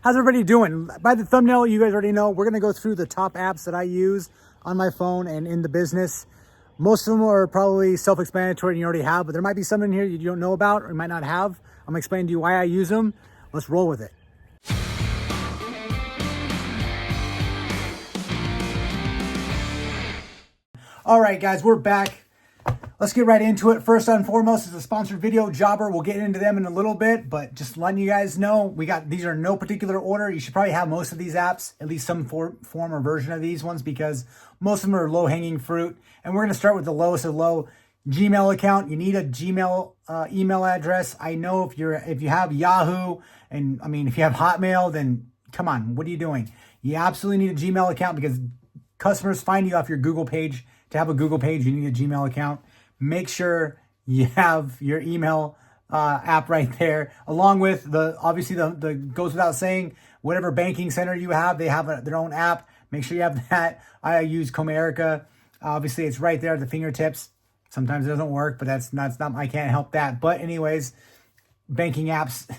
How's everybody doing? By the thumbnail, you guys already know we're going to go through the top apps that I use on my phone and in the business. Most of them are probably self-explanatory and you already have, but there might be some in here you don't know about or you might not have. I'm going to explain to you why I use them. Let's roll with it. All right, guys, we're back. Let's get right into it. First and foremost is a sponsored video, Jobber. We'll get into them in a little bit, but just letting you guys know, these are in no particular order. You should probably have most of these apps, at least some form or version of these ones, because most of them are low-hanging fruit. And we're going to start with the lowest of low, Gmail account. You need a Gmail email address. I know if you have Yahoo, and I mean, if you have Hotmail, then come on, what are you doing? You absolutely need a Gmail account because customers find you off your Google page. To have a Google page, you need a Gmail account. Make sure you have your email app right there, along with obviously the goes without saying, whatever banking center you have, they have their own app. Make sure you have that. I use CompanyCam. Obviously, it's right there at the fingertips. Sometimes it doesn't work, but that's not. I can't help that. But anyways, banking apps,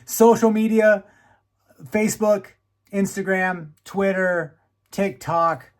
social media, Facebook, Instagram, Twitter, TikTok.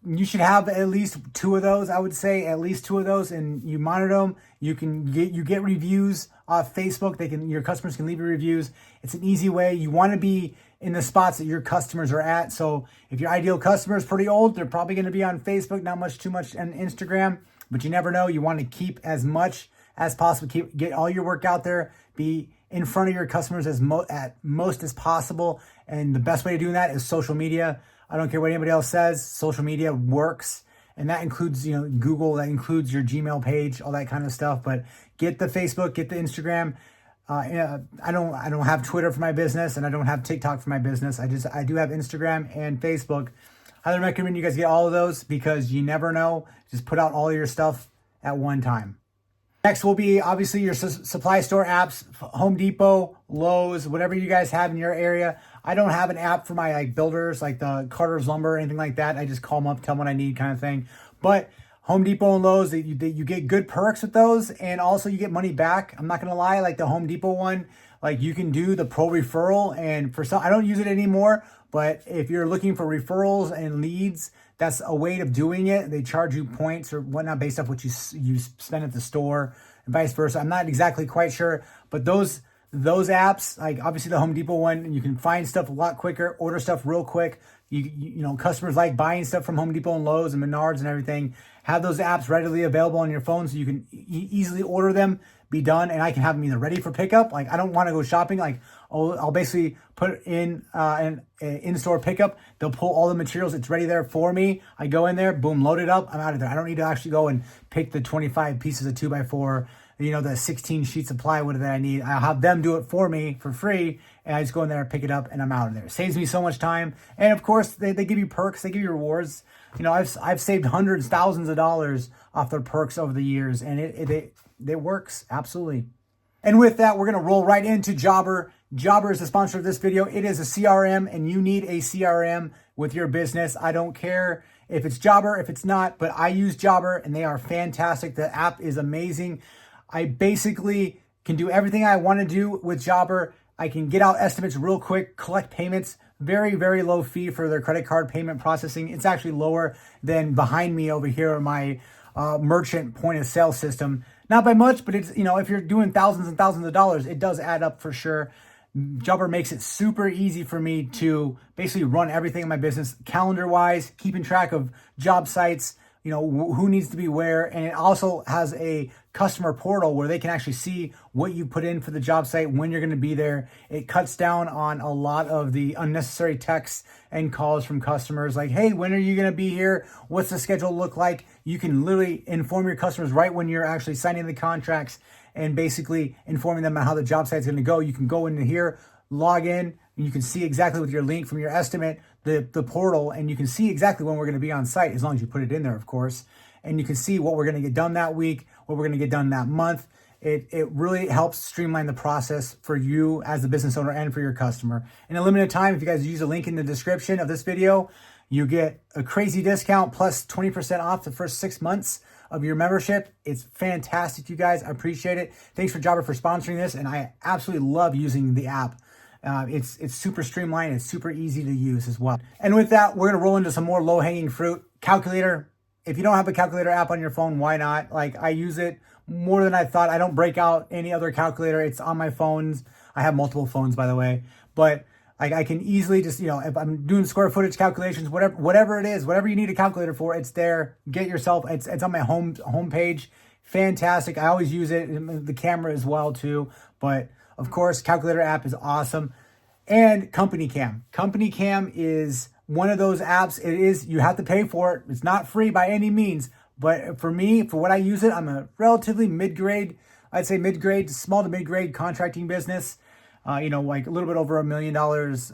You should have at least 2 of those. I would say at least 2 of those, and you monitor them. You get reviews off Facebook. Your customers can leave you reviews. It's an easy way. You want to be in the spots that your customers are at. So if your ideal customer is pretty old, they're probably going to be on Facebook, not too much on Instagram. But you never know. You want to keep as much as possible. Get all your work out there. Be in front of your customers at most as possible. And the best way to do that is social media. I don't care what anybody else says. Social media works, and that includes Google. That includes your Gmail page, all that kind of stuff. But get the Facebook, get the Instagram. I don't have Twitter for my business, and I don't have TikTok for my business. I do have Instagram and Facebook. I recommend you guys get all of those because you never know. Just put out all your stuff at one time. Next will be obviously your supply store apps, Home Depot, Lowe's, whatever you guys have in your area. I don't have an app for my builders like the Carter's Lumber or anything like that. I just call them up, tell them what I need kind of thing. But Home Depot and Lowe's, you get good perks with those, and also you get money back. I'm not going to lie, like the Home Depot one, like you can do the pro referral, and for some, I don't use it anymore, but if you're looking for referrals and leads, that's a way of doing it. They charge you points or whatnot based off what you spend at the store and vice versa. I'm not exactly quite sure, but those apps, like obviously the Home Depot one, you can find stuff a lot quicker, order stuff real quick. You know, customers like buying stuff from Home Depot and Lowe's and Menards and everything. Have those apps readily available on your phone so you can easily order them, be done, and I can have them either ready for pickup. Like I don't want to go shopping. Like I'll basically put in an in-store pickup. They'll pull all the materials. It's ready there for me. I go in there, boom, load it up. I'm out of there. I don't need to actually go and pick the 25 pieces of 2x4, the 16 sheets of plywood that I need. I'll have them do it for me for free, and I just go in there, pick it up, and I'm out of there. It saves me so much time. And of course, they give you perks. They give you rewards. I've saved hundreds, thousands of dollars off their perks over the years, and it works, absolutely. And with that, we're going to roll right into Jobber. Jobber is the sponsor of this video. It is a CRM, and you need a CRM with your business. I don't care if it's Jobber, if it's not, but I use Jobber, and they are fantastic. The app is amazing. I basically can do everything I want to do with Jobber. I can get out estimates real quick, collect payments, very, very low fee for their credit card payment processing. It's actually lower than behind me over here on my merchant point of sale system. Not by much, but it's, if you're doing thousands and thousands of dollars, it does add up for sure. Jobber makes it super easy for me to basically run everything in my business calendar-wise, keeping track of job sites, who needs to be where. And it also has a customer portal where they can actually see what you put in for the job site, when you're going to be there. It cuts down on a lot of the unnecessary texts and calls from customers like, hey, when are you going to be here? What's the schedule look like? You can literally inform your customers right when you're actually signing the contracts and basically informing them on how the job site is going to go. You can go into here, log in, and you can see exactly with your link from your estimate, the portal, and you can see exactly when we're going to be on site, as long as you put it in there, of course. And you can see what we're going to get done that week, what we're going to get done that month. It really helps streamline the process for you as the business owner and for your customer. In a limited time, if you guys use a link in the description of this video, you get a crazy discount plus 20% off the first 6 months of your membership. It's fantastic, you guys. I appreciate it. Thanks for Jobber for sponsoring this, and I absolutely love using the app. It's super streamlined. It's super easy to use as well. And with that, we're going to roll into some more low-hanging fruit. Calculator. If you don't have a calculator app on your phone, why not? Like, I use it more than I thought. I don't break out any other calculator. It's on my phones. I have multiple phones, by the way. But I can easily just, if I'm doing square footage calculations, whatever it is, whatever you need a calculator for, it's there. Get yourself, it's on my home page. Fantastic. I always use it. The camera as well too. But of course, calculator app is awesome. And CompanyCam. CompanyCam is one of those apps. You have to pay for it. It's not free by any means. But for me, for what I use it, I'm a relatively mid-grade, I'd say mid-grade, small to mid-grade contracting business. Like a little bit over $1 million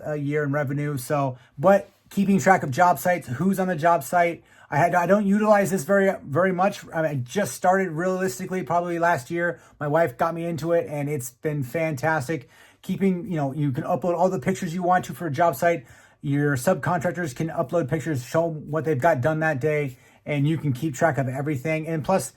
a year in revenue. So, but keeping track of job sites, who's on the job site. I don't utilize this very much. I just started realistically probably last year. My wife got me into it and it's been fantastic. Keeping, you can upload all the pictures you want to for a job site. Your subcontractors can upload pictures, show what they've got done that day, and you can keep track of everything. And plus,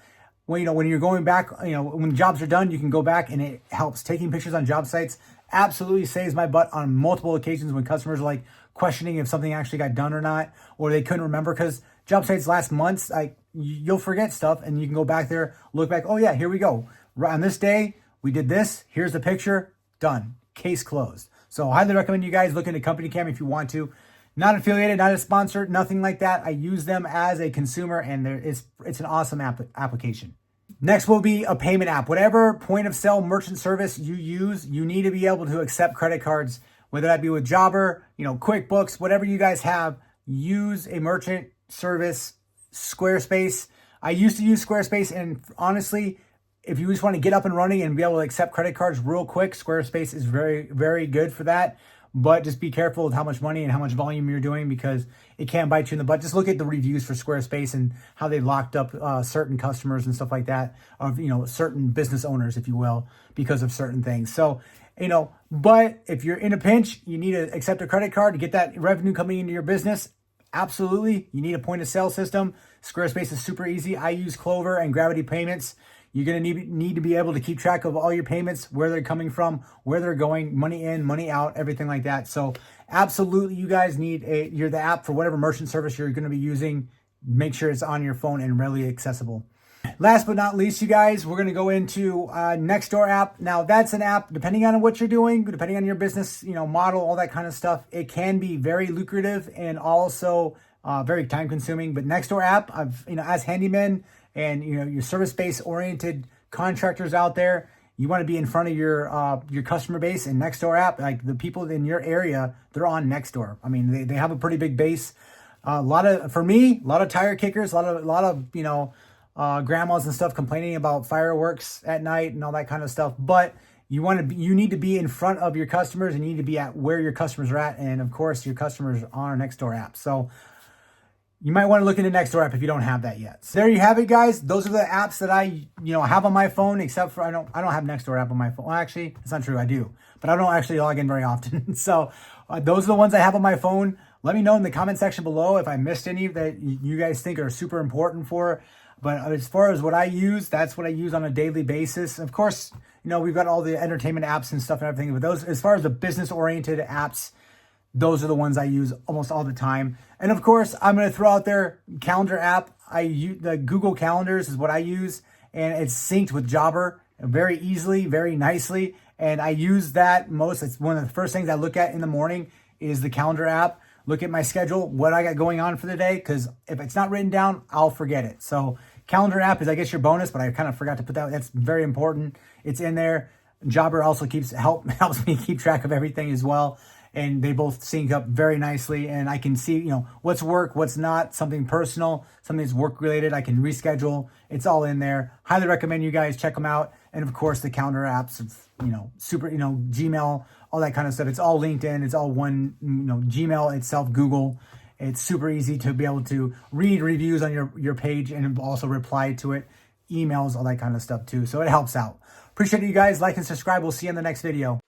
when you're going back, when jobs are done, you can go back and it helps. Taking pictures on job sites absolutely saves my butt on multiple occasions when customers are like questioning if something actually got done or not, or they couldn't remember, because job sites last months, you'll forget stuff and you can go back there, look back, oh yeah, here we go. Right on this day, we did this. Here's the picture, done, case closed. So I highly recommend you guys look into CompanyCam if you want to. Not affiliated, not a sponsor, nothing like that. I use them as a consumer and it's an awesome application. Next will be a payment app. Whatever point of sale merchant service you use, you need to be able to accept credit cards, whether that be with Jobber, QuickBooks, whatever you guys have. Use a merchant service, Squarespace. I used to use Squarespace, and honestly, if you just want to get up and running and be able to accept credit cards real quick, Squarespace is very, very good for that. But just be careful with how much money and how much volume you're doing, because it can bite you in the butt. Just look at the reviews for Squarespace and how they locked up certain customers and stuff like that, of certain business owners, if you will, because of certain things. So, but if you're in a pinch, you need to accept a credit card to get that revenue coming into your business. Absolutely, you need a point of sale system. Squarespace is super easy. I use Clover and Gravity Payments. You're going to need to be able to keep track of all your payments, where they're coming from, where they're going, money in, money out, everything like that. So absolutely, you guys need the app for whatever merchant service you're going to be using. Make sure it's on your phone and readily accessible. Last but not least, you guys, we're going to go into Nextdoor app. Now, that's an app, depending on what you're doing, depending on your business, model, all that kind of stuff. It can be very lucrative and also very time consuming. But Nextdoor app, as handymen and your service-based oriented contractors out there, you want to be in front of your customer base. And Nextdoor app, like the people in your area, they're on Nextdoor. I mean, they have a pretty big base. For me, a lot of tire kickers, a lot of grandmas and stuff complaining about fireworks at night and all that kind of stuff. But you need to be in front of your customers, and you need to be at where your customers are at. And of course, your customers are on our Nextdoor app. So you might want to look into Nextdoor app if you don't have that yet. So there you have it, guys. Those are the apps that I have on my phone, except for I don't have Nextdoor app on my phone. Well, actually, it's not true. I do, but I don't actually log in very often. So those are the ones I have on my phone. Let me know in the comment section below if I missed any that you guys think are super important for. But as far as what I use, that's what I use on a daily basis. Of course, we've got all the entertainment apps and stuff and everything. But those, as far as the business-oriented apps, those are the ones I use almost all the time. And of course, I'm going to throw out their calendar app. The Google Calendars is what I use, and it's synced with Jobber very easily, very nicely. And I use that most. It's one of the first things I look at in the morning is the calendar app. Look at my schedule, what I got going on for the day, because if it's not written down, I'll forget it. So calendar app is, I guess, your bonus, but I kind of forgot to put that. That's very important. It's in there. Jobber also helps me keep track of everything as well. And they both sync up very nicely. And I can see, what's work, what's not, something personal, something that's work related. I can reschedule. It's all in there. Highly recommend you guys check them out. And of course, the calendar apps, super, Gmail, all that kind of stuff. It's all linked in. It's all one, Gmail itself, Google. It's super easy to be able to read reviews on your page and also reply to it, emails, all that kind of stuff too. So it helps out. Appreciate you guys. Like and subscribe. We'll see you in the next video.